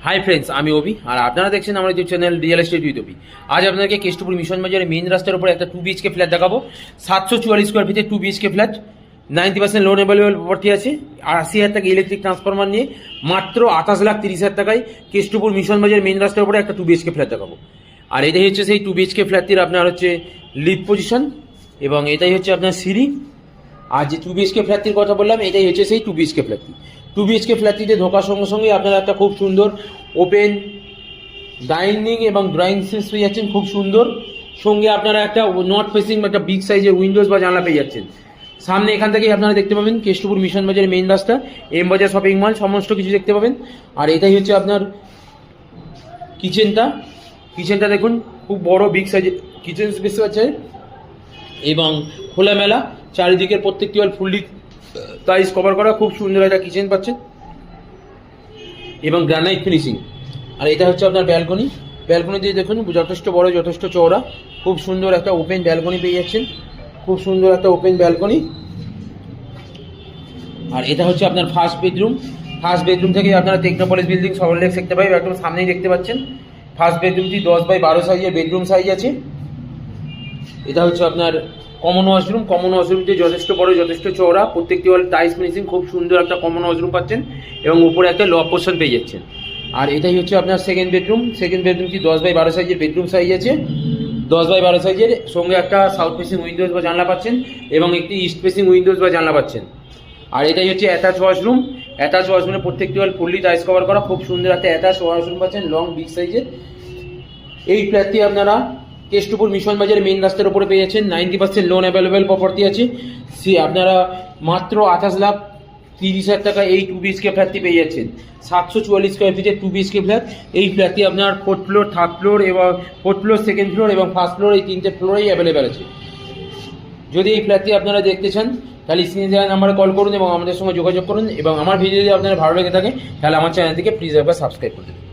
Hi friends, আমি অভি আর আপনারা দেখছেন আমার YouTube channel real estate with Abhi. আজ আপনাকে কেষ্টপুর মিশন বাজারের মেইন রাস্তার উপরে একটা 2 BHK ফ্ল্যাট দেখাবো। 744 স্কোয়ার ফিটের 2 BHK flat, 90% loan available property আছে। আর 80,000 টাকা ইলেকট্রিক ট্রান্সফরমার নিয়ে মাত্র 28,30,000 টাকায় কেষ্টপুর মিশন বাজারের মেইন রাস্তার উপরে একটা 2 BHK ফ্ল্যাট দেখাবো। আর এটাই হচ্ছে সেই 2 BHK ফ্ল্যাটটির আপনার হচ্ছে লিড পজিশন এবং এটাই হচ্ছে আপনার সিঁড়ি। আর যে 2 BHK ফ্ল্যাটটির কথা বললাম, এটাই হচ্ছে সেই 2 BHK ফ্ল্যাটটি। 2 BHK ফ্ল্যাটটিতে ঢোকার সঙ্গে সঙ্গে আপনারা একটা খুব সুন্দর ওপেন ডাইনিং এবং ড্রয়িং স্পেস পেয়ে যাচ্ছেন, খুব সুন্দর। সঙ্গে আপনারা একটা নর্থ ফেসিং একটা বিগ সাইজের উইন্ডোজ বা জানলা পেয়ে যাচ্ছেন। সামনে এখান থেকেই আপনারা দেখতে পাবেন কেষ্টপুর মিশন বাজারের মেইন রাস্তা, এম বাজার শপিং মল, সমস্ত কিছু দেখতে পাবেন। আর এটাই হচ্ছে আপনার কিচেনটা দেখুন, খুব বড় বিগ সাইজের কিচেন স্পেস আছে এবং খোলামেলা। চারিদিকের প্রত্যেকটি ওয়াল ফুললি টাইলস কভার করা, খুব সুন্দর একটা কিচেন পাচ্ছেন এবং গ্রানাইট ফিনিশিং। আর এটা হচ্ছে আপনার ব্যালকনি দিয়ে দেখুন যথেষ্ট বড়, যথেষ্ট চওড়া, খুব সুন্দর একটা ওপেন ব্যালকনি পেয়ে যাচ্ছেন, খুব সুন্দর একটা ওপেন ব্যালকনি। আর এটা হচ্ছে আপনার ফার্স্ট বেডরুম থেকে আপনারা টেকনোপলিস বিল্ডিং সল্টলেক দেখতে পাবেন, একদম সামনেই দেখতে পাচ্ছেন। ফার্স্ট বেডরুমটি 10x12 সাইজের বেডরুম সাইজ আছে। এটা হচ্ছে আপনার কমন ওয়াশরুমটি যথেষ্ট বড়, যথেষ্ট চওড়া, প্রত্যেকটি ওয়াল টাইলস ফিনিশিং, খুব সুন্দর একটা কমন ওয়াশরুম পাচ্ছেন এবং উপরে একটা লব পোর্শন পেয়ে যাচ্ছেন। আর এটাই হচ্ছে আপনার সেকেন্ড বেডরুমটি 10x12 সাইজের বেডরুম সাইজ আছে, 10x12 সাইজের, সঙ্গে একটা সাউথ ফেসিং উইন্ডোজ বা জানলা পাচ্ছেন এবং একটি ইস্ট ফেসিং উইন্ডোজ বা জানলা পাচ্ছেন। আর এটাই হচ্ছে অ্যাটাচ ওয়াশরুমে প্রত্যেকটি ওয়াল ফুললি টাইলস কভার করা, খুব সুন্দর একটা অ্যাটাচ ওয়াশরুম পাচ্ছেন লং বিগ সাইজের। এই ফ্ল্যাটটি আপনারা কেষ্টপুর মিশন বাজারের মেইন রাস্তার উপরে পেয়ে যাচ্ছেন। 90% লোন অ্যাভেলেবেল প্রপার্টি আছে। আপনারা মাত্র 28,30,000 টাকা এই 2 BHK ফ্ল্যাটটি পেয়ে যাচ্ছেন। 744 স্কোয়ার ফিটের 2 BHK ফ্ল্যাট। এই ফ্ল্যাটটি আপনার 4th ফ্লোর, 3rd ফ্লোর এবং 4th ফ্লোর, 2nd ফ্লোর এবং 1st ফ্লোর, এই 3টে ফ্লোরেই অ্যাভেলেবেল আছে। যদি এই ফ্ল্যাটটি আপনারা দেখতে চান তাহলে স্ক্রিনে দেওয়া নাম্বারে কল করুন এবং আমাদের সঙ্গে যোগাযোগ করুন। এবং আমার ভিডিও যদি আপনার ভালো লেগে থাকে তাহলে আমার চ্যানেলটিকে প্লিজ একবার সাবস্ক্রাইব করে দেবেন।